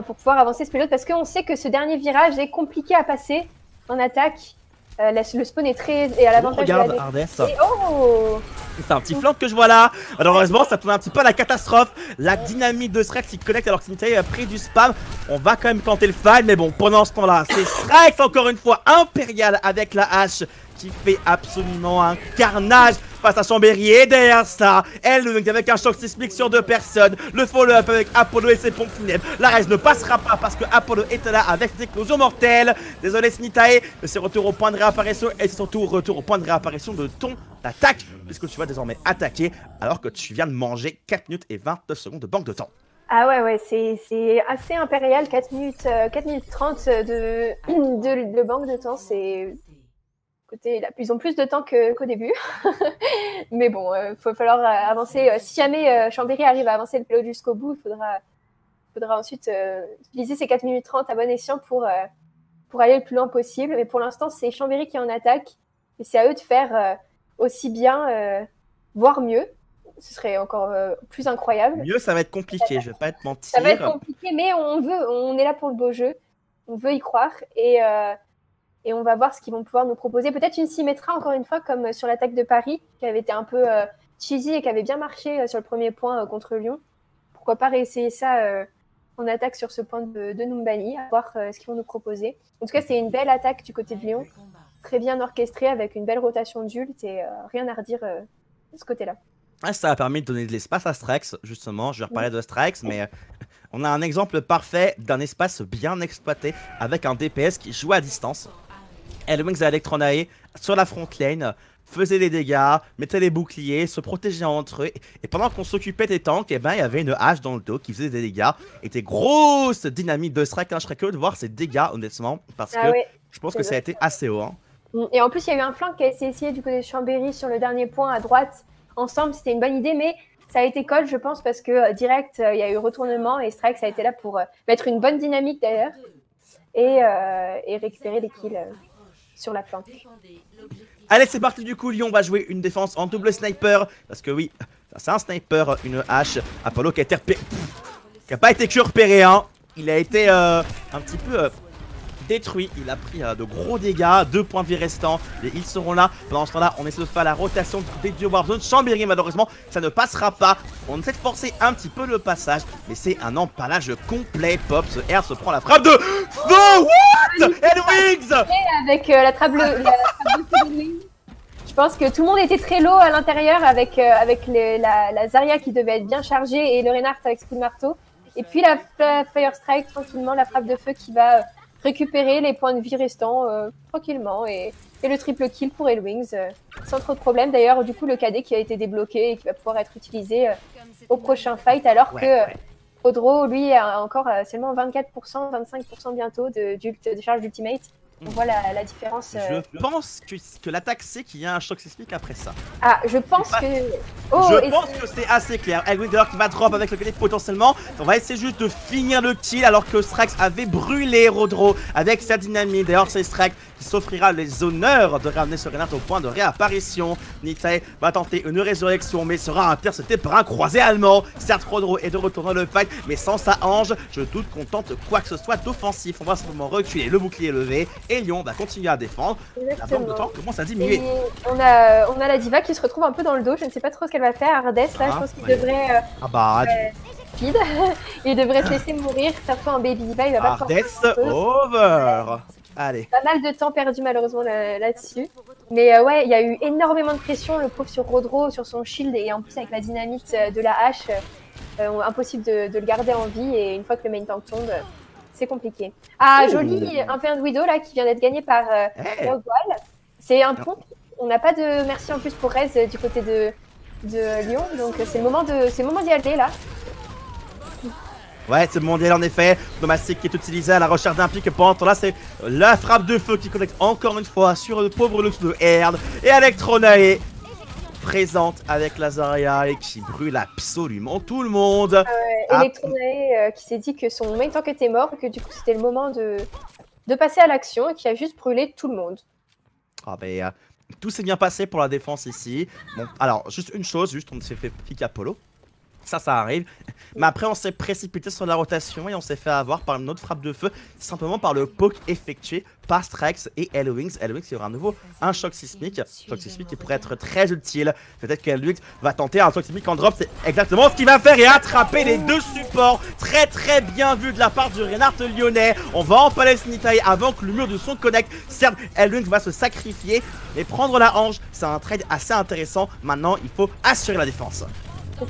pour pouvoir avancer ce pilote. Parce qu'on sait que ce dernier virage est compliqué à passer. En attaque, le spawn est à l'avantage de la Hardess. C'est un petit flanc que je vois là. Malheureusement, ça tourne un petit peu à la catastrophe. La dynamique de Strax qui connecte alors que Senita a pris du spam. On va quand même tenter le fight, mais bon, pendant ce temps-là, c'est Strax encore une fois impérial avec la hache qui fait absolument un carnage face à Chambéry. Et derrière ça, Elwings avec un choc sismique sur 2 personnes. Le follow-up avec Apollo et ses pompes funèbres. La race ne passera pas parce que Apollo était là avec des explosions mortelles. Désolé Senitae, c'est retour au point de réapparition et c'est surtout retour au point de réapparition de ton attaque puisque tu vas désormais attaquer alors que tu viens de manger 4 minutes et 29 secondes de banque de temps. Ah ouais, c'est assez impérial, 4 minutes 30 de banque de temps, c'est... Côté, ils ont plus de temps qu'au début. Mais bon, il va falloir avancer. Si jamais Chambéry arrive à avancer le pilote jusqu'au bout, il faudra ensuite utiliser ces 4 minutes 30 à bon escient pour aller le plus loin possible. Mais pour l'instant, c'est Chambéry qui est en attaque. Et c'est à eux de faire aussi bien, voire mieux. Ce serait encore plus incroyable. Mieux, ça va être compliqué, je vais pas te mentir. Ça va être compliqué, mais on est là pour le beau jeu. On veut y croire. Et on va voir ce qu'ils vont pouvoir nous proposer. Peut-être une Symmetra, encore une fois, comme sur l'attaque de Paris, qui avait été un peu cheesy et qui avait bien marché sur le premier point contre Lyon. Pourquoi pas réessayer ça en attaque sur ce point de Numbani, à voir ce qu'ils vont nous proposer. En tout cas, c'est une belle attaque du côté de Lyon, très bien orchestrée, avec une belle rotation d'ult et rien à redire de ce côté-là. Ça a permis de donner de l'espace à Strax, justement. Je vais reparler de Strax, mais on a un exemple parfait d'un espace bien exploité avec un DPS qui joue à distance. Elwings et Electronae sur la front lane faisaient des dégâts, mettaient les boucliers, se protégeaient entre eux. Et pendant qu'on s'occupait des tanks, il y avait une hache dans le dos qui faisait des dégâts. Et des grosses dynamiques de Strax. Je serais curieux de voir ces dégâts, honnêtement, parce que je pense que ça a été assez haut. Hein. Et en plus, il y a eu un flank qui a essayé du côté de Chambéry sur le dernier point à droite. Ensemble, c'était une bonne idée, mais ça a été call, je pense, parce que direct, il y a eu retournement et Strax a été là pour mettre une bonne dynamique d'ailleurs et récupérer les kills sur la flanque. Allez, c'est parti du coup, Lyon va jouer une défense en double sniper, parce que oui, c'est un sniper, une hache. Apollo qui a pas été que repéré, hein. Il a été un petit peu détruit. Il a pris de gros dégâts, 2 points de vie restants. Et ils seront là. Pendant ce temps-là, on essaie de faire la rotation des dieux Warzone. Chambéry, malheureusement, ça ne passera pas. On essaie de forcer un petit peu le passage, mais c'est un empalage complet. Pop, ce R se prend la frappe de... No, what? Elwings
avec la trappe de Elwings. Je pense que tout le monde était très low à l'intérieur avec la Zarya qui devait être bien chargée et le Reinhardt avec ce coup de marteau. Et puis la Fire Strike, tranquillement, la frappe de feu qui va récupérer les points de vie restants tranquillement. Et le triple kill pour Elwings sans trop de problème. D'ailleurs, du coup, le KD qui a été débloqué et qui va pouvoir être utilisé au prochain fight, alors que Rodro, lui, a encore seulement 24%, 25% bientôt de charge d'ultimate. On voit la différence.
Je pense que l'attaque c'est qu'il y a un choc sismique après ça.
Ah, je pense que...
Oh, je pense que c'est assez clair. Elwing d'ailleurs qui va drop avec le KD potentiellement. On va essayer juste de finir le kill alors que Strax avait brûlé Rodro avec sa dynamite. D'ailleurs c'est Strax qui s'offrira les honneurs de ramener ce Reinhardt au point de réapparition. Nitae va tenter une résurrection mais sera intercepté par un croisé allemand. Certes Rodro est de retour dans le fight mais sans sa Ange, je doute qu'on tente quoi que ce soit d'offensif. On va simplement reculer, le bouclier levé et Lyon va continuer à défendre. La bombe de temps commence à diminuer.
On a la diva qui se retrouve un peu dans le dos, je ne sais pas trop ce qu'elle va faire. Ardes là, je pense qu'il devrait... speed. Il devrait se laisser mourir, surtout en baby diva, il va pas
over. Allez.
Pas mal de temps perdu malheureusement là-dessus. Mais ouais, il y a eu énormément de pression, le pauvre sur Rodro, sur son shield, et en plus avec la dynamite de la hache, impossible de le garder en vie, et une fois que le main tank tombe, c'est compliqué. Ah, joli Inferno Widow là, qui vient d'être gagné par Roguewall. C'est un pont. On n'a pas de merci en plus pour Rez du côté de Lyon, donc c'est le moment d'y aller là.
Ouais, c'est le mondial en effet. Domastic qui est utilisé à la recherche d'un pic. Pendant là, c'est la frappe de feu qui connecte encore une fois sur le pauvre luxe de Erd. Et Electronae présente avec la Zarya et qui brûle absolument tout le monde.
Electronae qui s'est dit que son main tank était mort, que du coup c'était le moment de passer à l'action et qui a juste brûlé tout le monde.
Ah ben, tout s'est bien passé pour la défense ici. Bon, alors, juste une chose, on s'est fait pick Apollo. Ça arrive. Mais après, on s'est précipité sur la rotation et on s'est fait avoir par une autre frappe de feu, simplement par le poke effectué par Strax et Elwings. Elwings, il y aura à nouveau un choc sismique. Choc sismique qui pourrait être très utile. Peut-être qu'Elwings va tenter un choc sismique en drop. C'est exactement ce qu'il va faire et attraper les deux supports. Très bien vu de la part du Reinhardt lyonnais. On va empaler Nitae avant que le mur de son connecte. Certes, Elwings va se sacrifier et prendre la hanche. C'est un trade assez intéressant. Maintenant, il faut assurer la défense.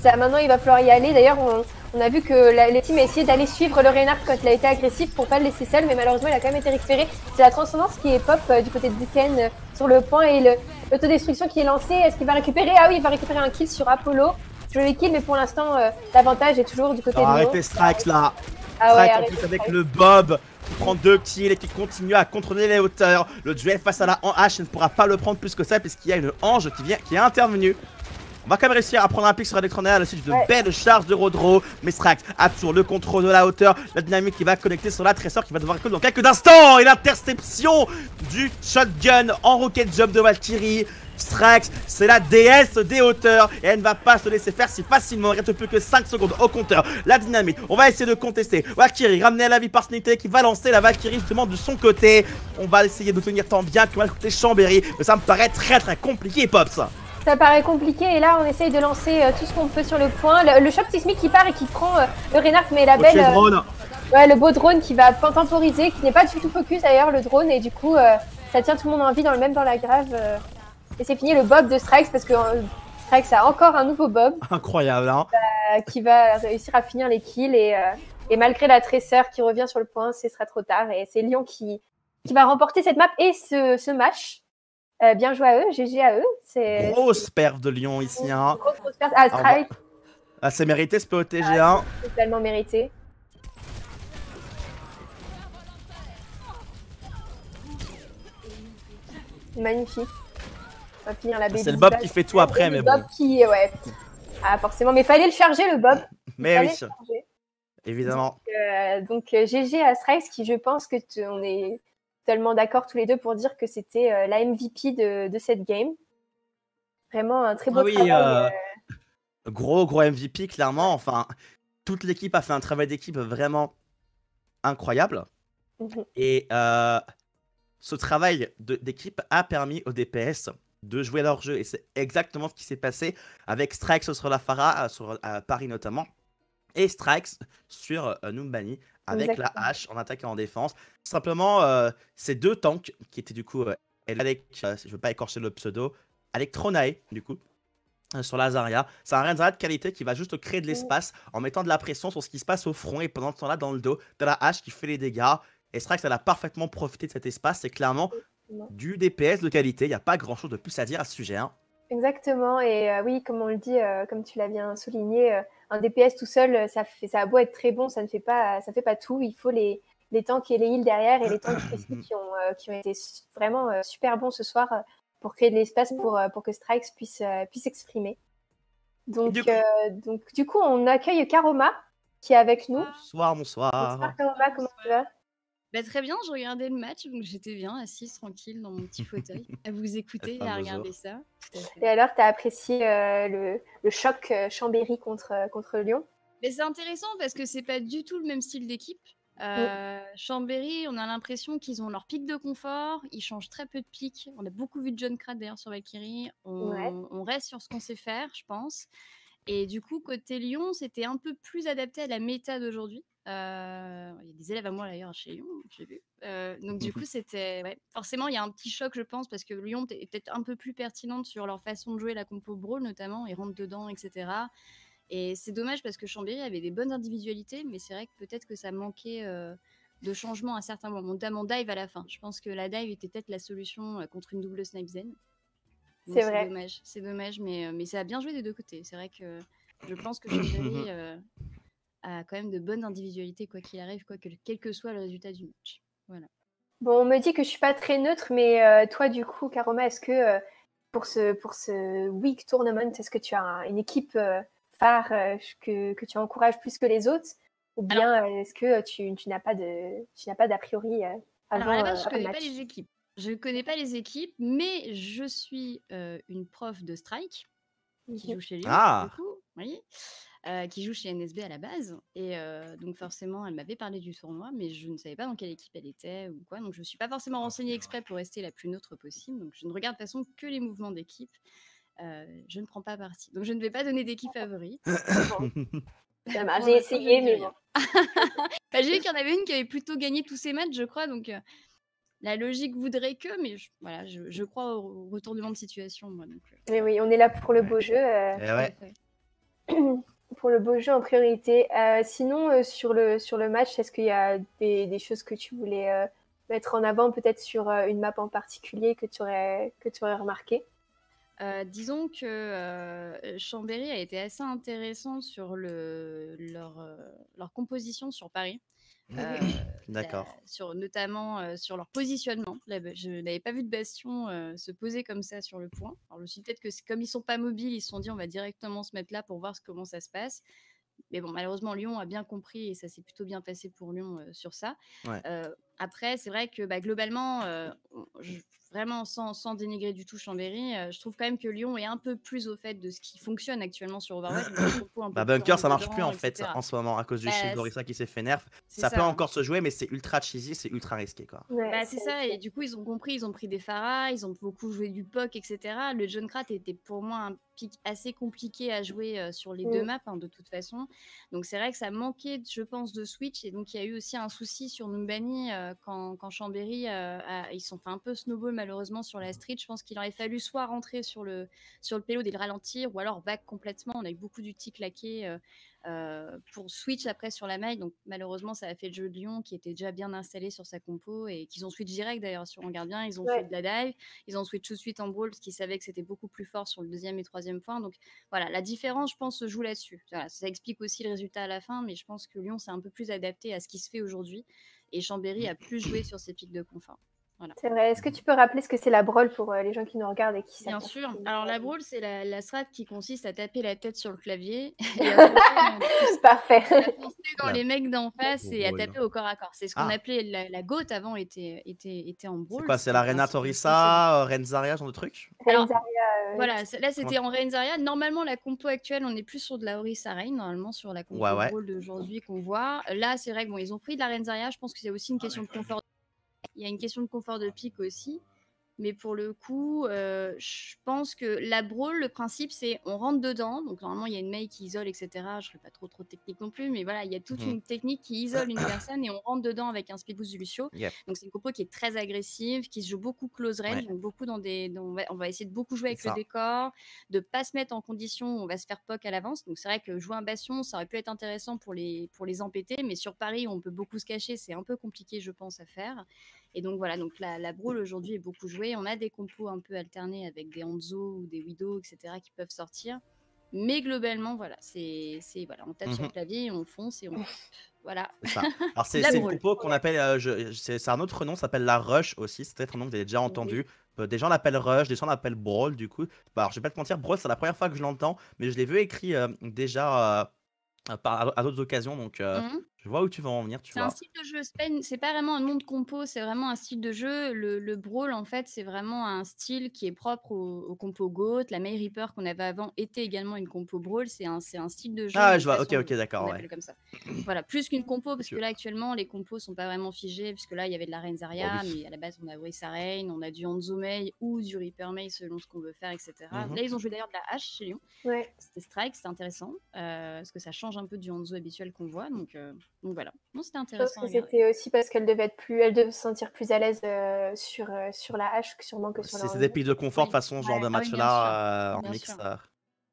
Ça, maintenant il va falloir y aller. D'ailleurs on a vu que les teams a essayé d'aller suivre le Reinhardt quand il a été agressif pour pas le laisser seul, mais malheureusement il a quand même été récupéré. C'est la transcendance qui est pop du côté de Duken sur le point et l'autodestruction qui est lancée. Est-ce qu'il va récupérer? Ah oui, il va récupérer un kill sur Apollo. Joli kill, mais pour l'instant l'avantage est toujours du côté de Lyon.
Arrêtez Strax là.
Strax
en plus avec le Bob qui prend 2 kills et qui continue à contrôler les hauteurs. Le duel face à la hache ne pourra pas le prendre plus que ça puisqu'il y a une Ange qui est intervenue. On va quand même réussir à prendre un pic sur Electronae à la suite de belles charges de Rodro. Mais Strax a toujours le contrôle de la hauteur. La dynamique qui va connecter sur la Tressor qui va devoir recruter dans quelques instants. Et l'interception du shotgun en rocket jump de Valkyrie. Strax, c'est la déesse des hauteurs et elle ne va pas se laisser faire si facilement. Il ne reste plus que 5 secondes au compteur. La dynamite, on va essayer de contester. Valkyrie ramenée à la vie par Snité qui va lancer la Valkyrie justement de son côté. On va essayer de tenir tant bien qu'on va écouter Chambéry. Mais ça me paraît très compliqué, Pops.
Ça paraît compliqué et là on essaye de lancer tout ce qu'on peut sur le point. Le choc sismique qui part et qui prend le Reinhardt, mais la belle... le beau drone qui va temporiser, qui n'est pas du tout focus d'ailleurs le drone, et du coup ça tient tout le monde en vie même dans la grave. Et c'est fini le Bob de Strax parce que Strax a encore un nouveau Bob.
Incroyable hein.
Qui va réussir à finir les kills et malgré la tresseur qui revient sur le point, ce sera trop tard et c'est Lyon qui va remporter cette map et ce match. Bien joué à eux, GG à eux.
Grosse perf de Lyon ici. Hein.
Grosse perf. Ah, Strike.
Ah, c'est mérité ce POTG. Hein.
C'est totalement mérité. Magnifique. On va finir la baby.
C'est le Bob qui fait tout après, mais bon.
Le Bob qui, Ah, forcément, mais fallait le charger le Bob.
Mais oui. Évidemment.
Donc GG à Strike, qui je pense que on est tellement d'accord tous les deux pour dire que c'était la MVP de cette game. Vraiment un très beau travail.
Gros MVP, clairement. Enfin, toute l'équipe a fait un travail d'équipe vraiment incroyable.
Mhm.
Et ce travail d'équipe a permis aux DPS de jouer leur jeu. Et c'est exactement ce qui s'est passé avec Strikes sur la Pharah, sur Paris notamment, et Strikes sur Numbani, avec la
Exactement.
hache en attaque et en défense. Simplement, ces deux tanks qui étaient du coup, avec, je veux pas écorcher le pseudo, avec Tronae, du coup, sur la Zarya. C'est un Renzara de qualité qui va juste créer de
Mm.
l'espace en mettant de la pression sur ce qui se passe au front, et pendant ce temps-là, dans le dos, t'as la hache qui fait les dégâts. Et Strax, elle a parfaitement profité de cet espace. C'est clairement
Exactement.
du DPS de qualité. Il n'y a pas grand-chose de plus à dire à ce sujet, hein.
Exactement, et oui, comme on le dit, comme tu l'as bien souligné, un DPS tout seul, ça a beau être très bon, ça fait pas tout. Il faut les tanks et les heals derrière, et les tanks aussi qui ont été vraiment super bons ce soir pour créer de l'espace pour que Strikes puisse s'exprimer.
Du
Donc,
coup,
du coup, on accueille Karoma qui est avec nous.
bonsoir,
Bonsoir
bonsoir.
Karoma, comment tu vas?
Bah, très bien, je regardais le match, donc j'étais bien assise tranquille dans mon petit fauteuil, à vous écouter et à regarder ça. Tout à fait.
Et alors, tu as apprécié le choc Chambéry contre Lyon?
Mais c'est intéressant parce que c'est pas du tout le même style d'équipe. Chambéry, on a l'impression qu'ils ont leur pic de confort, ils changent très peu de pics. On a beaucoup vu de John Krat d'ailleurs sur Valkyrie.
Ouais.
On reste sur ce qu'on sait faire, je pense. Et du coup, côté Lyon, c'était un peu plus adapté à la méta d'aujourd'hui. Il y a des élèves à moi d'ailleurs chez Lyon, j'ai vu. Donc du coup, c'était forcément il y a un petit choc, je pense, parce que Lyon est peut-être un peu plus pertinente sur leur façon de jouer la compo brawl notamment, ils rentrent dedans, etc. Et c'est dommage parce que Chambéry avait des bonnes individualités, mais c'est vrai que peut-être que ça manquait de changement à certains moments, notamment dive à la fin. Je pense que la dive était peut-être la solution contre une double snipe zen.
C'est vrai.
C'est dommage, mais ça a bien joué des deux côtés. C'est vrai que je pense que Chambéry a quand même de bonnes individualités, quoi qu'il arrive, quel que soit le résultat du match. Voilà.
Bon, on me dit que je suis pas très neutre, mais toi, du coup, Karoma, est-ce que pour ce Week Tournament, est-ce que tu as une équipe phare que tu encourages plus que les autres, ou bien est-ce que tu n'as pas d'a priori
Alors à la
avant,
base, je
avant le
connais pas
match?
les équipes. Je connais pas les équipes, mais je suis une prof de strike qui joue chez Lyon, du
Ah,
coup, oui, qui joue chez NSB à la base. Et donc forcément, elle m'avait parlé du tournoi, mais je ne savais pas dans quelle équipe elle était ou quoi. Donc je ne suis pas forcément renseignée exprès pour rester la plus neutre possible. Donc je ne regarde de toute façon que les mouvements d'équipe. Je ne prends pas parti. Donc je ne vais pas donner d'équipe favorite.
Ça marche,
Pour
j'ai
l'instant, je
essayé,
ne dis
mais
rien.
bon.
Bah, j'ai vu qu'il y en avait une qui avait plutôt gagné tous ses matchs, je crois. Donc la logique voudrait que, mais voilà, je crois au retournement de situation, moi. Donc,
Mais oui, on est là pour le beau jeu.
eh
tout à
ouais.
fait.
Pour le beau jeu en priorité. Sinon, sur le match, est-ce qu'il y a des choses que tu voulais mettre en avant, peut-être sur une map en particulier que tu aurais remarqué?
Disons que Chambéry a été assez intéressant sur leur composition sur Paris.
D'accord.
Notamment sur leur positionnement. Là, je n'avais pas vu de Bastion se poser comme ça sur le point. Alors, je me suis dit peut-être que comme ils sont pas mobiles, ils se sont dit on va directement se mettre là pour voir comment ça se passe. Mais bon, malheureusement, Lyon a bien compris et ça s'est plutôt bien passé pour Lyon sur ça.
Ouais.
Après, c'est vrai que globalement, vraiment sans dénigrer du tout Chambéry, je trouve quand même que Lyon est un peu plus au fait de ce qui fonctionne actuellement sur Overwatch. Donc, des compos un peu
Bah,
plus
Bunker, ça marche plus
rentre-dedans,
en fait
etc.
en ce moment à cause du shield
Bah,
Orisa qui s'est fait nerf.
c'est
Ça peut
ça, hein.
encore se jouer, mais c'est ultra cheesy, c'est ultra risqué quoi.
Ouais,
Bah, c'est ça, et du coup, ils ont compris, ils ont pris des Pharah, ils ont beaucoup joué du POC, etc. Le John Krat était pour moi un pick assez compliqué à jouer sur les deux maps, hein, de toute façon. Donc, c'est vrai que ça manquait, je pense, de switch. Et donc, il y a eu aussi un souci sur Numbani quand Chambéry, ils sont fait un peu snowball malheureusement sur la street. Je pense qu'il aurait fallu soit rentrer sur le payload et le ralentir, ou alors back complètement. On a eu beaucoup d'ulti claqués pour switch après sur la maille. Donc malheureusement, ça a fait le jeu de Lyon qui était déjà bien installé sur sa compo et qu'ils ont switch direct d'ailleurs. Si on regarde bien, ils ont fait de la dive, ils ont switch tout de suite en brawl parce qu'ils savaient que c'était beaucoup plus fort sur le deuxième et troisième point. Donc voilà, la différence, je pense, se joue là-dessus. Voilà, ça explique aussi le résultat à la fin, mais je pense que Lyon s'est un peu plus adapté à ce qui se fait aujourd'hui et Chambéry a plus joué sur ses pics de confort. Voilà.
C'est vrai. Est-ce que tu peux rappeler ce que c'est la Brawl pour les gens qui nous regardent et qui savent
Bien
pas
sûr.
ce que c'est?
Alors la brawl, c'est la strat qui consiste à taper la tête sur le clavier et à foncer
Parfait.
à foncer dans
La
les mecs d'en face et à
brawl.
taper au corps à corps. C'est ce qu'on
Ah,
appelait la GOAT avant était en
c'est
brawl.
quoi? C'est
C'était
la
un
Reina
style de jeu assez
Torissa, Renzaria, genre de truc?
alors
Renzaria,
voilà, là
Comment...
c'était en Renzaria. Normalement, la compo actuelle, on est plus sur de la Orisa Reign, normalement sur la
Ouais,
compo
ouais.
brawl d'aujourd'hui qu'on voit. Là, c'est vrai que bon, ils ont pris de la Renzaria. Je pense que c'est aussi une question de confort. Il y a une question de confort de pique aussi. Mais pour le coup, je pense que la brawl, le principe, c'est on rentre dedans. Donc normalement, il y a une Mei qui isole, etc. Je ne serai pas trop technique non plus, mais voilà, il y a toute
Mhm.
une technique qui isole une personne et on rentre dedans avec un speed boost du Lucio.
Yep.
Donc c'est une compo qui est très agressive, qui se joue beaucoup close range,
Ouais,
donc beaucoup on va essayer de beaucoup jouer
c'est
avec le
ça.
décor, de pas se mettre en condition où on va se faire poke à l'avance. Donc c'est vrai que jouer un bastion, ça aurait pu être intéressant pour les empêter, mais sur Paris, où on peut beaucoup se cacher, c'est un peu compliqué, je pense, à faire. Et donc voilà, donc la brawl aujourd'hui est beaucoup jouée. On a des compos un peu alternés avec des Hanzo ou des Widow, etc. qui peuvent sortir. Mais globalement, voilà, voilà, on tape sur le
Mhm.
clavier, on fonce et on voilà.
C'est ça. Alors,
La
c'est une
brawl.
compo qu'on appelle, c'est un autre nom, ça s'appelle la Rush aussi. C'est peut-être un nom que vous avez déjà
Oui.
entendu. Des gens l'appellent Rush, des gens l'appellent Brawl, du coup. Bah, alors, je vais pas te mentir, Brawl, c'est la première fois que je l'entends, mais je l'ai vu écrit déjà à d'autres occasions, donc
Mhm.
je vois où tu vas en venir, tu
C'est un
vois.
style de jeu, c'est pas vraiment un nom de compo, c'est vraiment un style de jeu. Le brawl, en fait, c'est vraiment un style qui est propre au compo GOAT. La May Reaper qu'on avait avant était également une compo brawl. C'est un style de jeu
Ah,
et
ouais,
une
je vois, ok,
façon de
ok,
jouer qu'on
d'accord, ouais.
appelle comme ça. Voilà, plus qu'une compo, parce que
Ok.
là, actuellement, les compos sont pas vraiment figés, puisque là, il y avait de la
Bon,
Renzaria,
oui.
mais à la base, on a Orisa Reign, on a du Hanzo Mei ou du Reaper Mei selon ce qu'on veut faire, etc.
Mhm.
Là, ils ont joué d'ailleurs de la hache chez Lyon.
Ouais.
C'était Strike, c'était intéressant, parce que ça change un peu du Hanzo habituel qu'on voit. Donc voilà. Non, c'était
Je pense
intéressant
que
à regarder.
c'était aussi parce elle devait se sentir plus à l'aise sur la hache sûrement que sur le
C'est des
Hanzo.
pics de confort, de
Oui.
façon, genre de
Ouais.
Ah oui, bien sûr.
match-là en
Bien
mix.
sûr.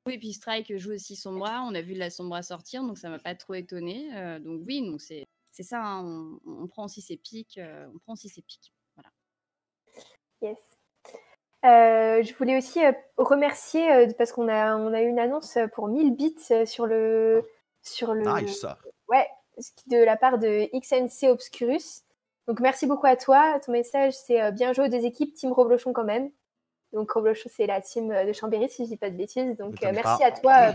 Oui, puis Strike joue aussi Sombra. On a vu la Sombra sortir, donc ça m'a pas trop étonné. Donc oui, donc c'est ça. Hein, on prend aussi ses pics. On prend aussi ses pics. Voilà.
Yes. Je voulais aussi remercier parce qu'on a eu une annonce pour 1000 bits sur le
Nice.
ouais, de la part de XNC Obscurus. Donc merci beaucoup à toi. Ton message c'est bien joué aux deux équipes, Team Roblochon quand même. Donc Roblochon c'est la team de Chambéry si je dis pas de bêtises. Donc
M'étonne
merci
pas.
à toi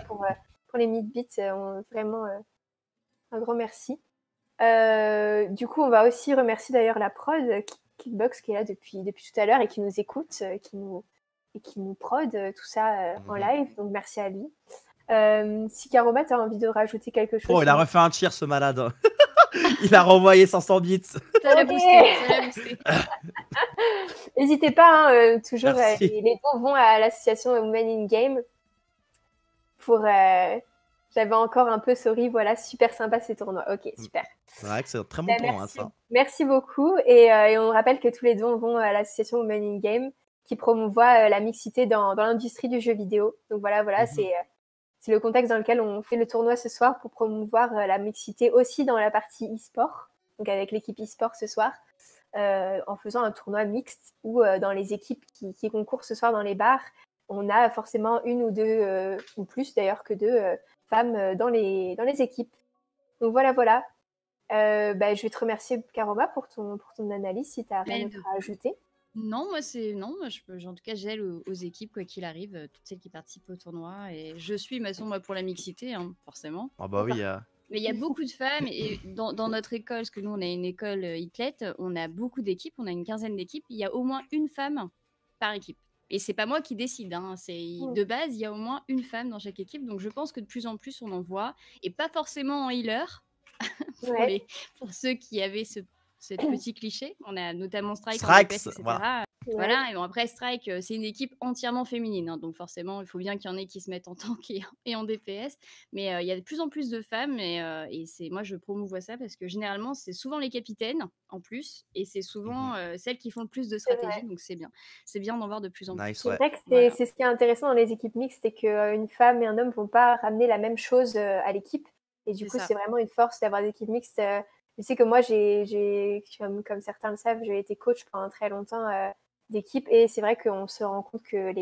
pour les 1000 bits. Vraiment un grand merci. Du coup on va aussi remercier d'ailleurs la prod Kickbox qui est là depuis tout à l'heure et qui nous écoute, qui nous prod tout ça en live. Donc merci à lui. Si Karoma, tu as envie de rajouter quelque chose?
Oh, il a refait un tir, ce malade. Il a renvoyé 500 bits.
Ça l'a boosté.
N'hésitez pas, toujours,
Merci.
les dons vont à l'association Women in Game pour... J'avais encore un peu, sorry, voilà, super sympa ces tournois. Ok, super.
C'est vrai que c'est un très bon tournoi,
Merci.
ça.
Merci beaucoup. Et on rappelle que tous les dons vont à l'association Women in Game qui promouvoit la mixité dans l'industrie du jeu vidéo. Donc voilà, c'est le contexte dans lequel on fait le tournoi ce soir pour promouvoir la mixité aussi dans la partie e-sport, donc avec l'équipe e-sport ce soir, en faisant un tournoi mixte où dans les équipes qui concourent ce soir dans les bars, on a forcément une ou deux, ou plus d'ailleurs que deux femmes dans les équipes. Donc voilà. Je vais te remercier Karoma pour ton analyse si tu as rien d'autre à ajouter.
Non, en tout cas, j'aide aux équipes, quoi qu'il arrive, toutes celles qui participent au tournoi. Et je suis, moi, pour la mixité, hein, forcément.
Ah bah oui.
Mais il y a beaucoup de femmes, et dans notre école, parce que nous, on a une école ICLET, on a beaucoup d'équipes, on a une quinzaine d'équipes, il y a au moins une femme par équipe. Et c'est pas moi qui décide, hein, de base, il y a au moins une femme dans chaque équipe, donc je pense que de plus en plus, on en voit, et pas forcément en healer, pour ceux qui avaient ce petit cliché. On a notamment Strike en DPS, etc. Voilà. Et bon, après, Strike, c'est une équipe entièrement féminine. Hein, donc forcément, il faut bien qu'il y en ait qui se mettent en tank et en DPS. Mais il y a de plus en plus de femmes. Et moi, je promouvois ça parce que généralement, c'est souvent les capitaines en plus. Et c'est souvent celles qui font le plus de stratégie. Donc c'est bien. C'est bien d'en voir de plus en plus.
C'est vrai que c'est ce qui est intéressant dans les équipes mixtes, c'est qu'une femme et un homme ne vont pas ramener la même chose à l'équipe. Et du coup, c'est vraiment une force d'avoir des équipes mixtes. Je sais que moi, comme certains le savent, j'ai été coach pendant très longtemps d'équipe. Et c'est vrai qu'on se rend compte que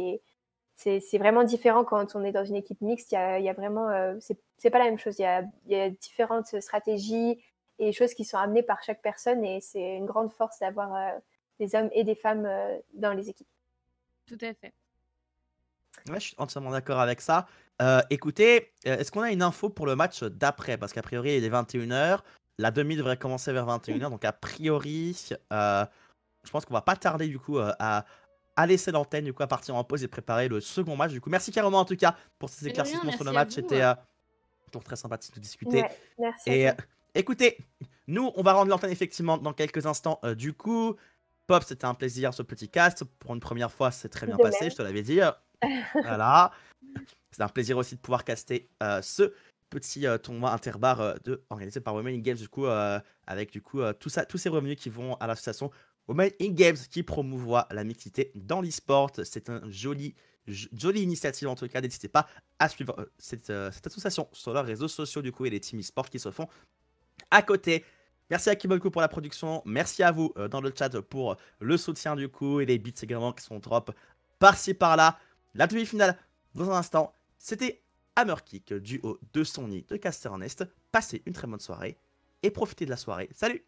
c'est vraiment différent quand on est dans une équipe mixte. Il y a vraiment... c'est pas la même chose. Il y a différentes stratégies et choses qui sont amenées par chaque personne. Et c'est une grande force d'avoir des hommes et des femmes dans les équipes.
Tout à fait.
Ouais, je suis entièrement d'accord avec ça. Écoutez, est-ce qu'on a une info pour le match d'après? Parce qu'a priori, il est 21h. La demi devrait commencer vers 21h. Donc, a priori, je pense qu'on va pas tarder du coup à laisser l'antenne, du coup, à partir en pause et préparer le second match. Du coup, merci carrément en tout cas pour ces
Mais de rien,
éclaircissements sur le
merci à
match.
vous.
C'était toujours très sympathique de discuter.
Ouais, merci
Et
à toi.
écoutez, nous, on va rendre l'antenne effectivement dans quelques instants. Du coup, Pop, c'était un plaisir ce petit cast. Pour une première fois, c'est très bien
De
passé,
même.
je te l'avais dit. Voilà. C'est un plaisir aussi de pouvoir caster ce petit tournoi interbar organisé par Women in Games, du coup, avec du coup tous ces revenus qui vont à l'association Women in Games qui promouvoit la mixité dans l'e-sport. C'est une jolie initiative en tout cas. N'hésitez pas à suivre cette association sur leurs réseaux sociaux du coup et les teams e-sport qui se font à côté. Merci à Kibolku pour la production. Merci à vous dans le chat pour le soutien du coup et les beats également qui sont drop par-ci par-là. La demi-finale dans un instant. C'était Hammerkick, duo de Sony de Caster Ernest. Passez une très bonne soirée et profitez de la soirée. Salut!